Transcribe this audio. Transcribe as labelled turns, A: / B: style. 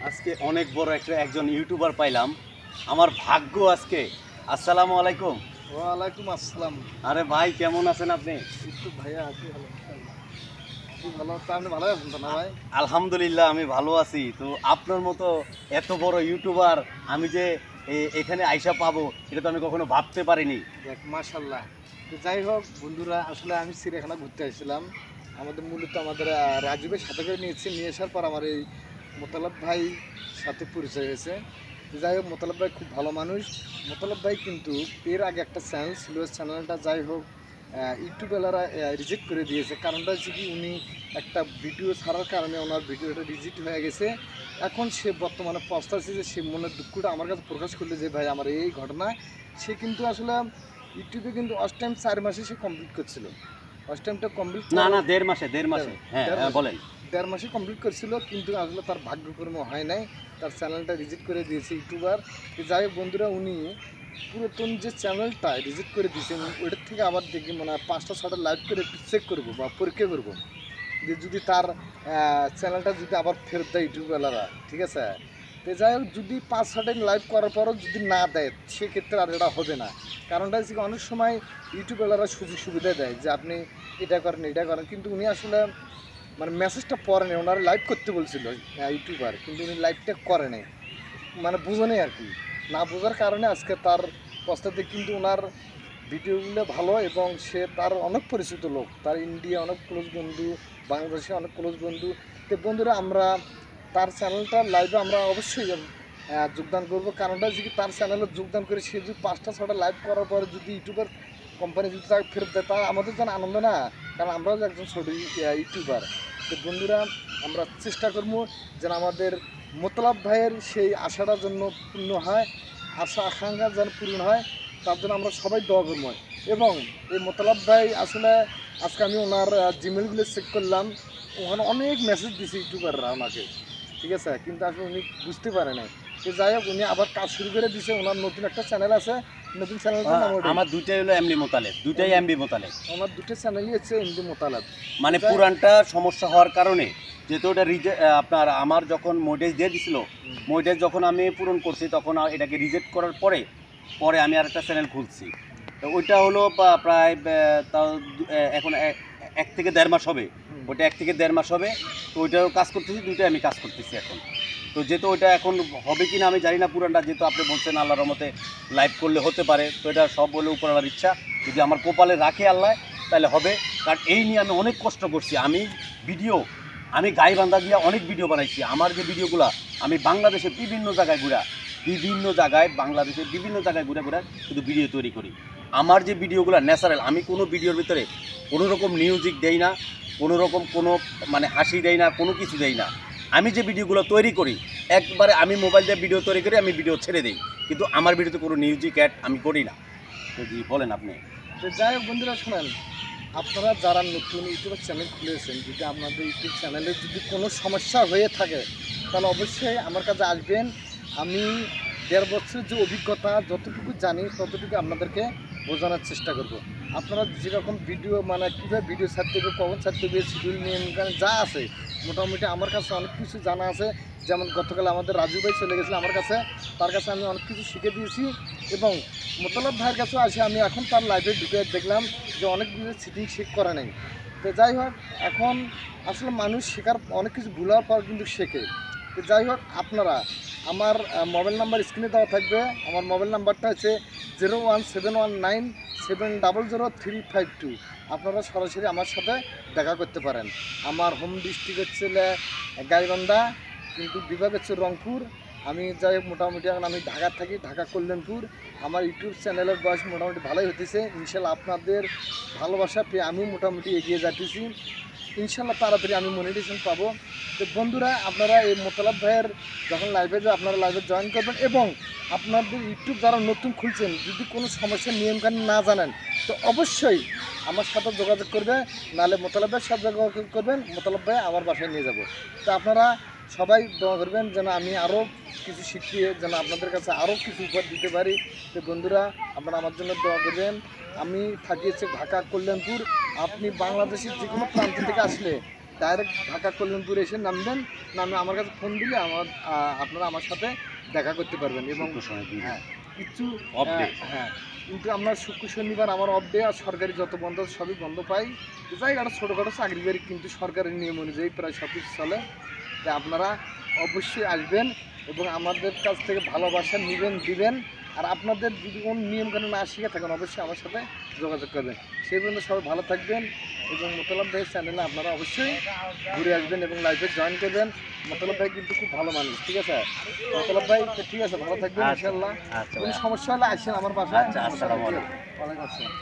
A: আজকে অনেক বড় একজন ইউটিউবার পাইলাম। আমার ভাগ্য আজকে। আসসালামু আলাইকুম।
B: ওয়ালাইকুম আসসালাম।
A: আরে ভাই, কেমন আছেন আপনি?
B: একটু ভাইয়া আছি ভালো, তুই ভালো তো? আপনি ভালো আছেন তো না ভাই?
A: আলহামদুলিল্লাহ, আমি ভালো আছি। তো আপনার মতো এত বড় ইউটিউবার আমি যে এখানে আইসা পাবো, এটা তো আমি কখনো ভাবতে পারিনি।
B: দেখ মাশাল্লাহ। তো যাই হোক বন্ধুরা, আসলে আমি চিড়িয়াখানা ঘুরতে আসছিলাম। মূলত আমাদের রাজীবের সাথে করে নিয়ে আসার পর আমার এই মোতালেব ভাই সাথে পরিচয় হয়েছে। তো যাই হোক, মোতালেব ভাই খুব ভালো মানুষ। মোতালেব ভাই কিন্তু এর আগে একটা চ্যানেল ছিল, চ্যানেলটা যাই হোক ইউটিউবেলারা রিজেক্ট করে দিয়েছে। কারণটা হচ্ছে কি, উনি একটা ভিডিও ছাড়ার কারণে ওনার ভিডিওটা রিজেক্ট হয়ে গেছে। এখন সে বর্তমানে পস্তাচ্ছে যে সে মনের দুঃখটা আমার কাছে প্রকাশ করলে যে ভাই আমার এই ঘটনা। সে কিন্তু আসলে ইউটিউবে কিন্তু ফার্স্ট টাইম 4 মাসে সে কমপ্লিট করছিল। ফার্স্ট টাইমটা কমপ্লিট
A: না না, দেড় মাসে হ্যাঁ বলেন।
B: 1.5 মাসে কমপ্লিট করছিল, কিন্তু আসলে তার ভাগ্যকর্ম হয় নাই, তার চ্যানেলটা রিজেক্ট করে দিয়েছে ইউটিউবার। যাই হোক বন্ধুরা, উনি পুরাতন যে চ্যানেলটা রিজেক্ট করে দিয়েছে ওইটার থেকে আবার দেখি মনে হয় 5টা-6টা লাইভ করে চেক করবো বা পরীক্ষা করবো যে যদি তার চ্যানেলটা যদি আবার ফেরত দেয় ইউটিউবওয়ালারা, ঠিক আছে। তো যাই হোক, যদি 5-6টা লাইভ করার পরও যদি না দেয় সেক্ষেত্রে আর এটা হবে না। কারণটা হচ্ছে অনেক সময় ইউটিউবওয়ালারা সুযোগ সুবিধা দেয় যে আপনি এটা করেন এটা করেন, কিন্তু উনি আসলে মানে মেসেজটা পড়ে নেই। ওনারা লাইভ করতে বলছিল ইউটিউবার, কিন্তু উনি লাইভটা করে নেই, মানে বুঝে নেই আর কি। না বোঝার কারণে আজকে তার পস্তাতে, কিন্তু ওনার ভিডিওগুলো ভালো এবং সে তার অনেক পরিচিত লোক, তার ইন্ডিয়া অনেক ক্লোজ বন্ধু, বাংলাদেশে অনেক ক্লোজ বন্ধু। তো বন্ধুরা, আমরা তার চ্যানেলটা লাইভে আমরা অবশ্যই যোগদান করব। কারণটা হচ্ছে কি, তার চ্যানেলে যোগদান করে সে যদি 5টা-6টা লাইভ করার পরে যদি ইউটিউবার কোম্পানি যদি তাকে ফেরত দেয়, তা আমাদের যেন আনন্দ না, কারণ আমরাও যে একজন ছোটো ইউটিউবার। তো বন্ধুরা, আমরা চেষ্টা করবো যেন আমাদের মোতালেব ভাইয়ের সেই আশাটা জন্য পূর্ণ হয়, আশা আকাঙ্ক্ষা যেন পূরণ হয়, তার জন্য আমরা সবাই দোয়া করবো। এবং এই মোতালেব ভাই আসলে আজকে আমি ওনার জিমেলগুলো চেক করলাম, ওখানে অনেক মেসেজ দিয়েছে ইউটিউবাররা ওনাকে, ঠিক আছে, কিন্তু আসলে উনি বুঝতে পারে না। তো যাই হোক, উনি আবার কাজ শুরু করে দিয়েছে। ওনার নতুন একটা চ্যানেল আছে, নতুন চ্যানেলটার নাম
A: আমার দুইটাই হলো এমডি মোতালেব, দুইটাই এমবি মোতালেব।
B: আমার দুটো চ্যানেলই হচ্ছে এমডি মোতালেব।
A: মানে পুরানটা সমস্যা হওয়ার কারণে, যেহেতু ওটা আপনার আমার যখন মডেল দিয়ে দিছিল, মডেল যখন আমি পূরণ করছি তখন এটাকে রিজেক্ট করার পরে পরে আমি আর একটা চ্যানেল খুলছি। তো ওইটা হলো প্রায় তাও এখন 1 থেকে 1.5 মাস হবে। ওইটা 1 থেকে 1.5 মাস হবে। তো ওইটাও কাজ করতেছি, দুইটাই আমি কাজ করতেছি এখন। তো যেহেতু ওইটা এখন হবে কি না আমি জানি না পুরানটা, যেহেতু আপনি বলছেন আল্লাহর রহমতে লাইভ করলে হতে পারে। তো এটা সব বলে উপরওয়ালার ইচ্ছা, যদি আমার কপালে রাখে আল্লাহ তাহলে হবে। কারণ এই নিয়ে আমি অনেক কষ্ট করছি। আমি গাইবান্ধা দিয়ে অনেক ভিডিও বানাইছি। আমার যে ভিডিওগুলো আমি বাংলাদেশের বিভিন্ন জায়গায় ঘুরে শুধু ভিডিও তৈরি করি। আমার যে ভিডিওগুলো ন্যাচারাল, আমি কোনো ভিডিওর ভিতরে কোনো রকম মিউজিক দেই না, কোনো রকম কোনো মানে হাসি দেই না, কোনো কিছু দেই না। আমি যে ভিডিওগুলো তৈরি করি একবারে আমি মোবাইল দিয়ে ভিডিও তৈরি করি, আমি ভিডিও ছেড়ে দিই, কিন্তু আমার ভিডিওতে কোনো মিউজিক অ্যাড আমি করি না। তো জি বলেন আপনি।
B: তো যাই হোক বন্ধুরা, শোনেন, আপনারা যারা নতুন ইউটিউবের চ্যানেল খুলেছেন, যদি আপনাদের ইউটিউব চ্যানেলে যদি কোনো সমস্যা হয়ে থাকে তাহলে অবশ্যই আমার কাছে আসবেন। আমি 1.5 বছরের যে অভিজ্ঞতা যতটুকু জানি ততটুকু আপনাদেরকে বোঝানোর চেষ্টা করব। আপনারা যেরকম ভিডিও মানে কীভাবে ভিডিও ছাড়তে হবে, কখন ছাড়তে হবে, শিডিউল নিয়ম যা আছে মোটামুটি আমার কাছে অনেক কিছু জানা আছে। যেমন গতকাল আমাদের রাজু ভাই চলে গেছিলো আমার কাছে, তার কাছে আমি অনেক কিছু শিখে দিয়েছি। এবং মোতালেব ভাইয়ের কাছেও আসে, আমি এখন তার লাইভে ঢুকে দেখলাম যে অনেক কিছু সিটিং ঠিক করা নেই। তো যাই হোক, এখন আসলে মানুষ শেখার অনেক কিছু ভুলার পর কিন্তু শেখে। তো যাই হোক, আপনারা আমার মোবাইল নাম্বার স্ক্রিনে দেওয়া থাকবে। আমার মোবাইল নাম্বারটা হচ্ছে 01719700352। আপনারা সরাসরি আমার সাথে দেখা করতে পারেন। আমার হোম ডিস্ট্রিক্ট হচ্ছে গাইবান্ধা, কিন্তু বিভাগ হচ্ছে রংপুর। আমি যাই হোক মোটামুটি এখন আমি ঢাকা থাকি, ঢাকা কল্যাণপুর। আমার ইউটিউব চ্যানেলের বয়স মোটামুটি ভালোই হতেছে। ইনশাল্লাহ আপনাদের ভালোবাসা পেয়ে আমিও মোটামুটি এগিয়ে যাচ্ছি। ইনশাল্লাহ তাড়াতাড়ি আমি মনিটাইজেশন পাবো। তো বন্ধুরা, আপনারা এই মোতালেব ভাইয়ের যখন লাইভে আপনারা লাইভে জয়েন করবেন, এবং আপনাদের ইউটিউব যারা নতুন খুলছেন যদি কোনো সমস্যার নিয়মকানুন না জানেন তো অবশ্যই আমার সাথে যোগাযোগ করবে, নাহলে মোতালেব ভাইয়ের সাথে যোগাযোগ করবেন, মোতালেব ভাই আমার বাসায় নিয়ে যাব। তো আপনারা সবাই দোয়া করবেন যেন আমি আরও কিছু শিখিয়ে যেন আপনাদের কাছে আরও কিছু উপহার দিতে পারি। তো বন্ধুরা, আপনারা আমার জন্য দোয়া করবেন। আমি থাকি হচ্ছে ঢাকা কল্যাণপুর। আপনি বাংলাদেশের যে কোনো প্রান্ত থেকে আসলে ডাইরেক্ট ঢাকা কল্যাণপুরে এসে নামবেন, নামে আমার কাছে ফোন দিলে আপনারা আমার সাথে দেখা করতে পারবেন। এবং হ্যাঁ কিছু হ্যাঁ কিন্তু আপনার শুক্র শনিবার আমার অফ ডে, আর সরকারি যত বন্ধ সবই বন্ধ পাই। যাই একটা ছোটোখাটো চাকরি বাড়ি, কিন্তু সরকারের নিয়ম অনুযায়ী প্রায় সব কিছু চলে। তাই আপনারা অবশ্যই আসবেন এবং আমাদের কাছ থেকে ভালোবাসা নেবেন, দিবেন। আর আপনাদের যদি কোনো নিয়মকানুন না শিখে থাকেন অবশ্যই আমার সাথে যোগাযোগ করবেন। সেই পর্যন্ত সবাই ভালো থাকবেন এবং মোতালাব ভাইয়ের চ্যানেলে আপনারা অবশ্যই ঘুরে আসবেন এবং লাইভে জয়েন করবেন। মোতালাব ভাই কিন্তু খুব ভালো মানুষ, ঠিক আছে মোতালাব ভাই? ঠিক আছে, ভালো থাকবেন ইনশাল্লাহ। কোনো সমস্যা হলে আসেন আমার বাসায়।
A: আচ্ছা, আসসালামু আলাইকুম।
B: ওয়ালাইকুম আসসালাম।